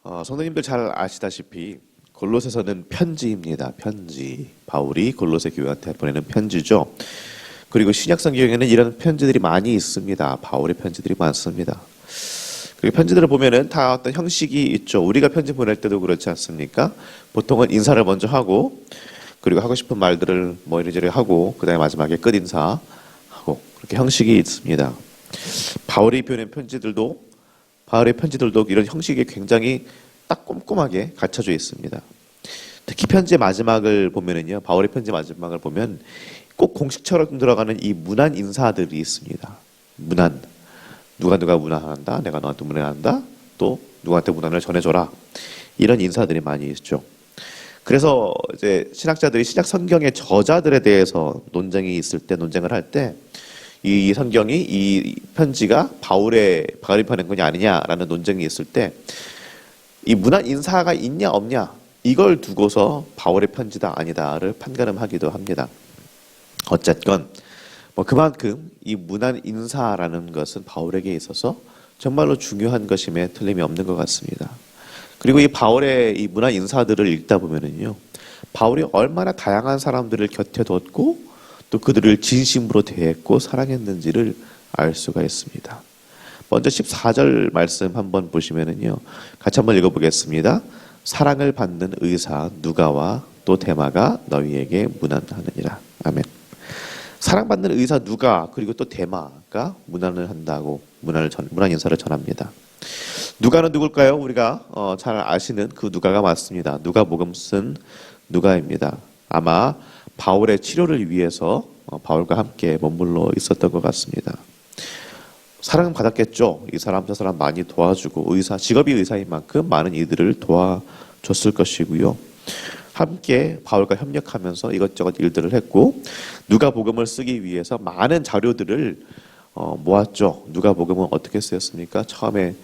성도님들 잘 아시다시피 골로새서는 편지입니다. 편지. 바울이 골로새 교회한테 보내는 편지죠. 그리고 신약 성경에는 이런 편지들이 많이 있습니다. 바울의 편지들이 많습니다. 그리고 편지들을 보면은 다 어떤 형식이 있죠. 우리가 편지 보낼 때도 그렇지 않습니까? 보통은 인사를 먼저 하고, 그리고 하고 싶은 말들을 뭐 이리저리 하고, 그 다음에 마지막에 끝 인사하고, 그렇게 형식이 있습니다. 바울이 보낸 편지들도, 바울의 편지들도 이런 형식이 굉장히 딱 꼼꼼하게 갖춰져 있습니다. 특히 편지의 마지막을 보면은요, 바울의 편지 마지막을 보면 꼭 공식처럼 들어가는 이 문안 인사들이 있습니다. 문안. 누가 문안한다, 내가 너한테 문안한다, 또 누구한테 문안을 전해줘라. 이런 인사들이 많이 있죠. 그래서 이제 신학자들이 신약 성경의 저자들에 대해서 논쟁이 있을 때, 논쟁을 할 때, 이 성경이, 이 편지가 바울이 보낸 거냐 아니냐라는 논쟁이 있을 때, 이 문안 인사가 있냐 없냐, 이걸 두고서 바울의 편지다 아니다를 판가름하기도 합니다. 어쨌건 뭐 그만큼 이 문안 인사라는 것은 바울에게 있어서 정말로 중요한 것임에 틀림이 없는 것 같습니다. 그리고 이 바울의 이 문안 인사들을 읽다 보면은요, 바울이 얼마나 다양한 사람들을 곁에 뒀고 또 그들을 진심으로 대했고 사랑했는지를 알 수가 있습니다. 먼저 14절 말씀 한번 보시면은요, 같이 한번 읽어보겠습니다. 사랑을 받는 의사 누가와 또 데마가 너희에게 문안하느니라. 아멘. 사랑받는 의사 누가, 그리고 또 데마가 문안을 한다고 문안 인사를 전합니다. 누가는 누굴까요? 우리가 잘 아시는 그 누가가 맞습니다. 누가복음 쓴 누가입니다. 아마 바울의 치료를 위해서 바울과 함께 머물러 있었던 것 같습니다. 사랑받았겠죠. 이 사람 저 사람 많이 도와주고, 직업이 의사인 만큼 많은 이들을 도와줬을 것이고요. 함께 바울과 협력하면서 이것저것 일들을 했고, 누가복음을 쓰기 위해서 많은 자료들을 모았죠. 누가복음은 어떻게 쓰였습니까? 처음에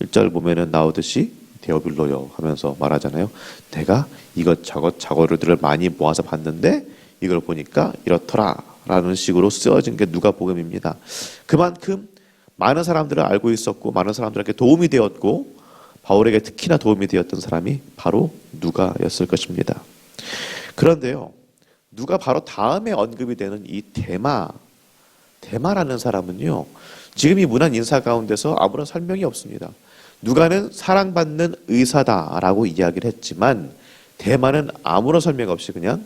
1절 보면은 나오듯이 데오빌로요 하면서 말하잖아요. 내가 이것저것 자료들을 많이 모아서 봤는데 이걸 보니까 이렇더라 라는 식으로 쓰여진 게 누가복음입니다. 그만큼 많은 사람들을 알고 있었고, 많은 사람들에게 도움이 되었고, 바울에게 특히나 도움이 되었던 사람이 바로 누가였을 것입니다. 그런데요, 누가 바로 다음에 언급이 되는 이 데마라는 사람은요, 지금 이 문안 인사 가운데서 아무런 설명이 없습니다. 누가는 사랑받는 의사다라고 이야기를 했지만, 데마는 아무런 설명 없이 그냥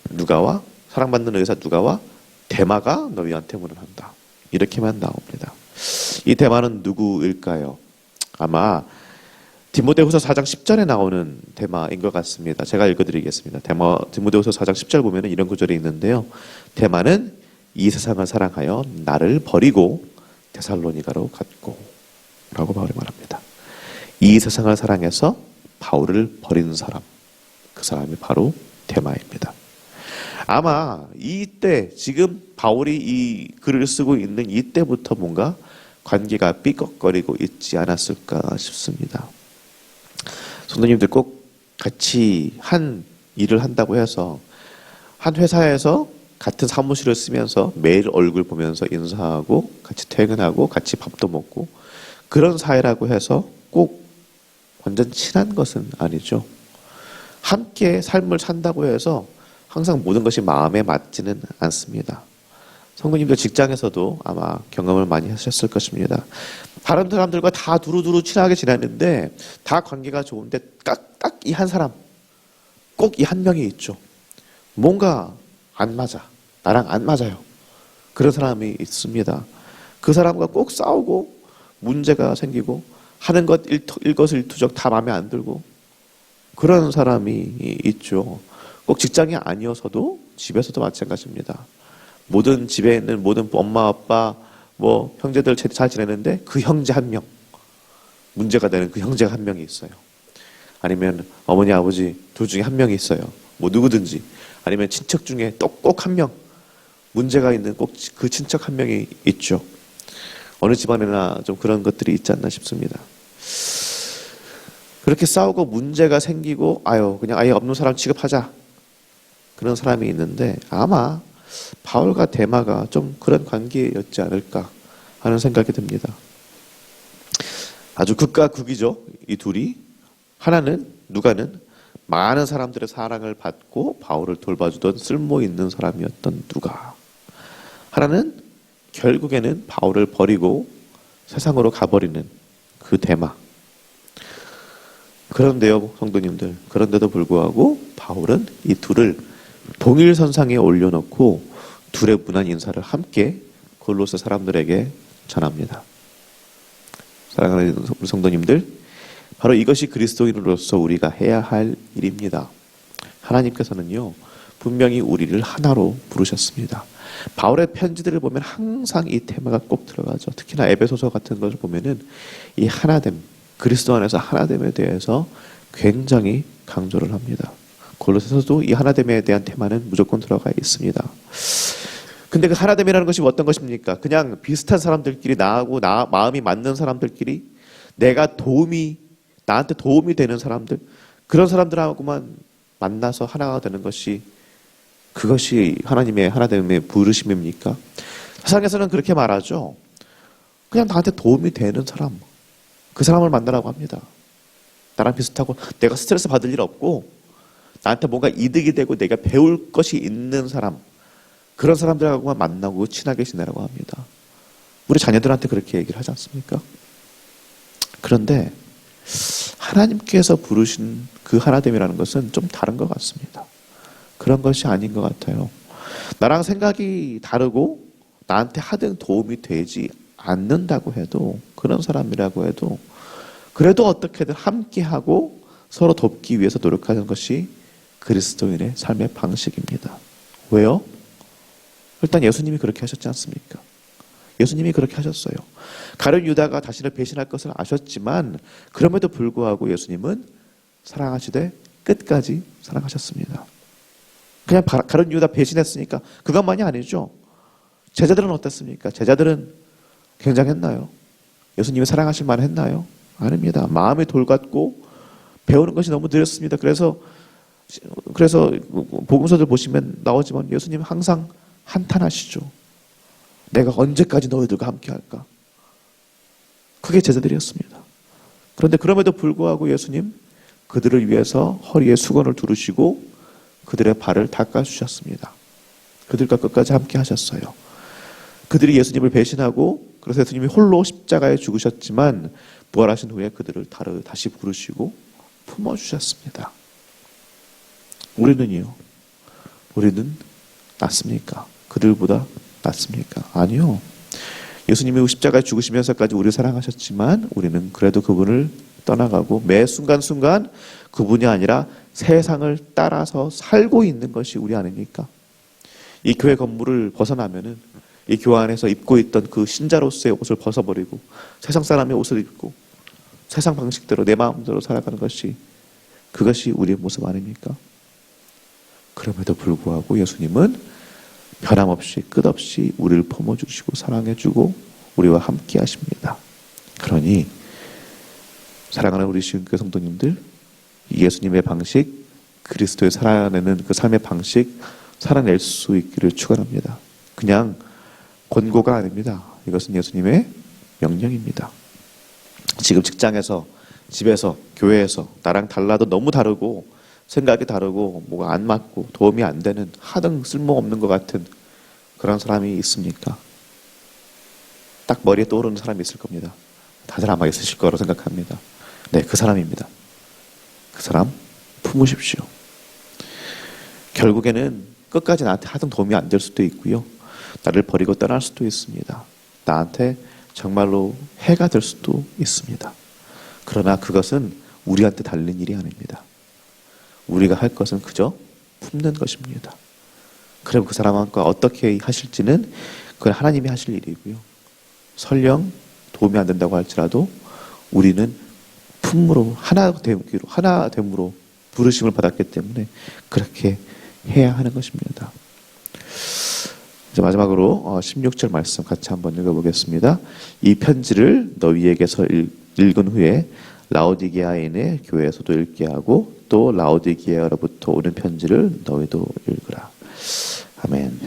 누가와, 사랑받는 의사 누가와 데마가 너희한테 문안한다, 이렇게만 나옵니다. 이 데마는 누구일까요? 아마 디모데후서 4장 10절에 나오는 데마인 것 같습니다. 제가 읽어드리겠습니다. 디모데후서 4장 10절 보면 이런 구절이 있는데요. 데마는 이 세상을 사랑하여 나를 버리고 데살로니가로 갔고, 라고 바울이 말합니다. 이 세상을 사랑해서 바울을 버리는 사람, 그 사람이 바로 데마입니다. 아마 이때, 지금 바울이 이 글을 쓰고 있는 이때부터 뭔가 관계가 삐걱거리고 있지 않았을까 싶습니다. 성도님들 꼭 같이 한 일을 한다고 해서, 한 회사에서 같은 사무실을 쓰면서 매일 얼굴 보면서 인사하고 같이 퇴근하고 같이 밥도 먹고 그런 사이라고 해서 꼭 완전 친한 것은 아니죠. 함께 삶을 산다고 해서 항상 모든 것이 마음에 맞지는 않습니다. 성도님들 직장에서도 아마 경험을 많이 하셨을 것입니다. 다른 사람들과 다 두루두루 친하게 지내는데 다 관계가 좋은데 딱 이 한 사람, 꼭 이 한 명이 있죠. 뭔가 안 맞아, 나랑 안 맞아요. 그런 사람이 있습니다. 그 사람과 꼭 싸우고 문제가 생기고 하는 것 일거수일투족 다 마음에 안 들고 그런 사람이 있죠. 꼭 직장이 아니어서도 집에서도 마찬가지입니다. 모든 집에 있는 모든 엄마, 아빠, 뭐 형제들 잘 지내는데 그 형제 한 명, 문제가 되는 그 형제가 한 명이 있어요. 아니면 어머니, 아버지 둘 중에 한 명이 있어요. 뭐 누구든지. 아니면 친척 중에 또 꼭 한 명, 문제가 있는 꼭 그 친척 한 명이 있죠. 어느 집안에나 좀 그런 것들이 있지 않나 싶습니다. 그렇게 싸우고 문제가 생기고 그냥 아예 없는 사람 취급하자, 그런 사람이 있는데 아마 바울과 데마가 좀 그런 관계였지 않을까 하는 생각이 듭니다. 아주 극과 극이죠. 이 둘이 하나는 누가는 많은 사람들의 사랑을 받고 바울을 돌봐주던 쓸모 있는 사람이었던 누가. 하나는 결국에는 바울을 버리고 세상으로 가버리는 그 데마. 그런데요, 성도님들, 그런데도 불구하고 바울은 이 둘을 동일선상에 올려놓고 둘의 무난 인사를 함께 골로새 사람들에게 전합니다. 사랑하는 우리 성도님들, 바로 이것이 그리스도인으로서 우리가 해야 할 일입니다. 하나님께서는요, 분명히 우리를 하나로 부르셨습니다. 바울의 편지들을 보면 항상 이 테마가 꼭 들어가죠. 특히나 에베소서 같은 것을 보면은 이 하나됨, 그리스도 안에서 하나됨에 대해서 굉장히 강조를 합니다. 골로새서도 이 하나됨에 대한 테마는 무조건 들어가 있습니다. 근데 그 하나됨이라는 것이 어떤 것입니까? 그냥 비슷한 사람들끼리 나하고 마음이 맞는 사람들끼리 나한테 도움이 되는 사람들, 그런 사람들하고만 만나서 하나가 되는 것이 그것이 하나님의 하나됨의 부르심입니까? 세상에서는 그렇게 말하죠. 그냥 나한테 도움이 되는 사람, 그 사람을 만나라고 합니다. 나랑 비슷하고 내가 스트레스 받을 일 없고 나한테 뭔가 이득이 되고 내가 배울 것이 있는 사람, 그런 사람들하고만 만나고 친하게 지내라고 합니다. 우리 자녀들한테 그렇게 얘기를 하지 않습니까? 그런데 하나님께서 부르신 그 하나됨이라는 것은 좀 다른 것 같습니다. 그런 것이 아닌 것 같아요. 나랑 생각이 다르고 나한테 하등 도움이 되지 않는다고 해도, 그런 사람이라고 해도 그래도 어떻게든 함께하고 서로 돕기 위해서 노력하는 것이 그리스도인의 삶의 방식입니다. 왜요? 일단 예수님이 그렇게 하셨지 않습니까? 예수님이 그렇게 하셨어요. 가룟 유다가 자신을 배신할 것을 아셨지만 그럼에도 불구하고 예수님은 사랑하시되 끝까지 사랑하셨습니다. 그냥 가룟 유다 배신했으니까 그것만이 아니죠. 제자들은 어땠습니까? 제자들은 굉장했나요? 예수님이 사랑하실 만했나요? 아닙니다. 마음이 돌같고 배우는 것이 너무 느렸습니다. 그래서 복음서들 보시면 나오지만 예수님 항상 한탄하시죠. 내가 언제까지 너희들과 함께 할까? 그게 제자들이었습니다. 그런데 그럼에도 불구하고 예수님 그들을 위해서 허리에 수건을 두르시고 그들의 발을 닦아주셨습니다. 그들과 끝까지 함께 하셨어요. 그들이 예수님을 배신하고 그래서 예수님이 홀로 십자가에 죽으셨지만 부활하신 후에 그들을 다시 부르시고 품어주셨습니다. 우리는요? 우리는 낫습니까? 그들보다 낫습니까? 아니요. 예수님이 십자가에 죽으시면서까지 우리를 사랑하셨지만 우리는 그래도 그분을 떠나가고 매 순간순간 그분이 아니라 세상을 따라서 살고 있는 것이 우리 아닙니까? 이 교회 건물을 벗어나면은 이 교회 안에서 입고 있던 그 신자로서의 옷을 벗어버리고 세상 사람의 옷을 입고 세상 방식대로 내 마음대로 살아가는 것이, 그것이 우리의 모습 아닙니까? 그럼에도 불구하고 예수님은 변함없이 끝없이 우리를 품어주시고 사랑해주고 우리와 함께 하십니다. 그러니 사랑하는 우리 시흥교회 성도님들, 예수님의 방식, 그리스도의 살아내는 그 삶의 방식 살아낼 수 있기를 축원합니다. 그냥 권고가 아닙니다. 이것은 예수님의 명령입니다. 지금 직장에서, 집에서, 교회에서 나랑 달라도 너무 다르고 생각이 다르고 뭐가 안 맞고 도움이 안 되는 하등 쓸모없는 것 같은 그런 사람이 있습니까? 딱 머리에 떠오르는 사람이 있을 겁니다. 다들 아마 있으실 거라고 생각합니다. 네, 그 사람입니다. 그 사람 품으십시오. 결국에는 끝까지 나한테 하등 도움이 안 될 수도 있고요. 나를 버리고 떠날 수도 있습니다. 나한테 정말로 해가 될 수도 있습니다. 그러나 그것은 우리한테 달린 일이 아닙니다. 우리가 할 것은 그저 품는 것입니다. 그럼 그 사람과 어떻게 하실지는 그건 하나님이 하실 일이고요. 설령 도움이 안 된다고 할지라도 우리는 품으로 하나됨으로 부르심을 받았기 때문에 그렇게 해야 하는 것입니다. 이제 마지막으로 16절 말씀 같이 한번 읽어보겠습니다. 이 편지를 너희에게서 읽은 후에 라오디게아인의 교회에서도 읽게 하고 또 라오디게아로부터 오는 편지를 너희도 읽으라. 아멘.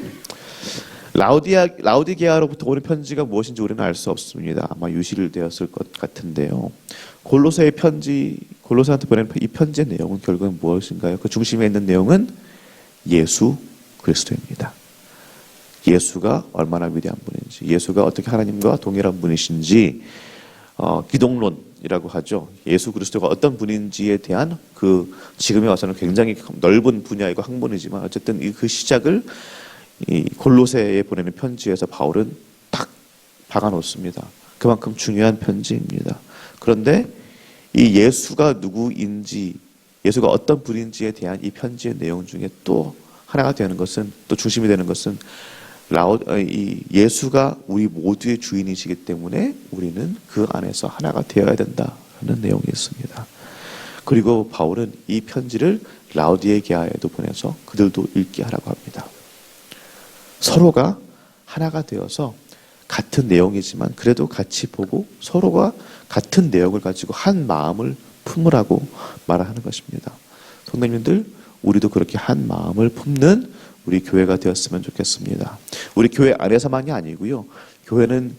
라오디게아로부터 오는 편지가 무엇인지 우리는 알 수 없습니다. 아마 유실되었을 것 같은데요. 골로새의 편지, 골로새한테 보낸 이 편지의 내용은 결국은 무엇인가요? 그 중심에 있는 내용은 예수 그리스도입니다. 예수가 얼마나 위대한 분인지, 예수가 어떻게 하나님과 동일한 분이신지, 기독론이라고 하죠. 예수 그리스도가 어떤 분인지에 대한 그 지금에 와서는 굉장히 넓은 분야이고 학문이지만 어쨌든 그 시작을 이 골로새에 보내는 편지에서 바울은 딱 박아놓습니다. 그만큼 중요한 편지입니다. 그런데 이 예수가 누구인지, 예수가 어떤 분인지에 대한 이 편지의 내용 중에 또 하나가 되는 것은, 또 중심이 되는 것은 이 예수가 우리 모두의 주인이시기 때문에 우리는 그 안에서 하나가 되어야 된다는 내용이 있습니다. 그리고 바울은 이 편지를 라우디게아에도 보내서 그들도 읽게 하라고 합니다. 서로가 하나가 되어서 같은 내용이지만 그래도 같이 보고 서로가 같은 내용을 가지고 한 마음을 품으라고 말하는 것입니다. 성도님들, 우리도 그렇게 한 마음을 품는 우리 교회가 되었으면 좋겠습니다. 우리 교회 안에서만이 아니고요. 교회는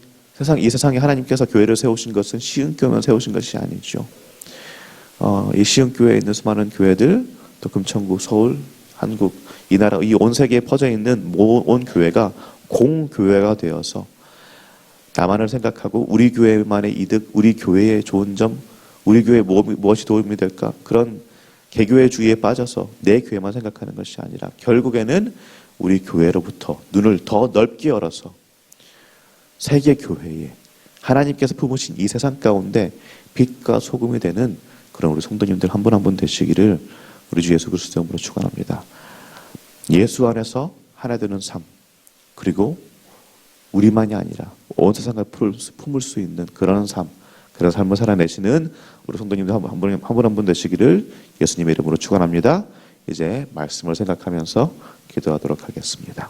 이 세상에 하나님께서 교회를 세우신 것은 시흥교회만 세우신 것이 아니죠. 이 시흥교회에 있는 수많은 교회들, 또 금천구, 서울, 한국, 이 나라, 이 온 세계에 퍼져 있는 온 교회가 공교회가 되어서 나만을 생각하고 우리 교회만의 이득, 우리 교회의 좋은 점, 우리 교회에 무엇이 도움이 될까? 그런 개교회주의에 빠져서 내 교회만 생각하는 것이 아니라 결국에는 우리 교회로부터 눈을 더 넓게 열어서 세계 교회에 하나님께서 품으신 이 세상 가운데 빛과 소금이 되는 그런 우리 성도님들 한 분 한 분 되시기를 우리 주 예수 그리스도 이름으로 축원합니다. 예수 안에서 하나 되는 삶, 그리고 우리만이 아니라 온 세상을 품을 수 있는 그런 삶, 그런 삶을 살아내시는 우리 성도님들 한 분 한 분 되시기를 예수님의 이름으로 축원합니다. 이제 말씀을 생각하면서 기도하도록 하겠습니다.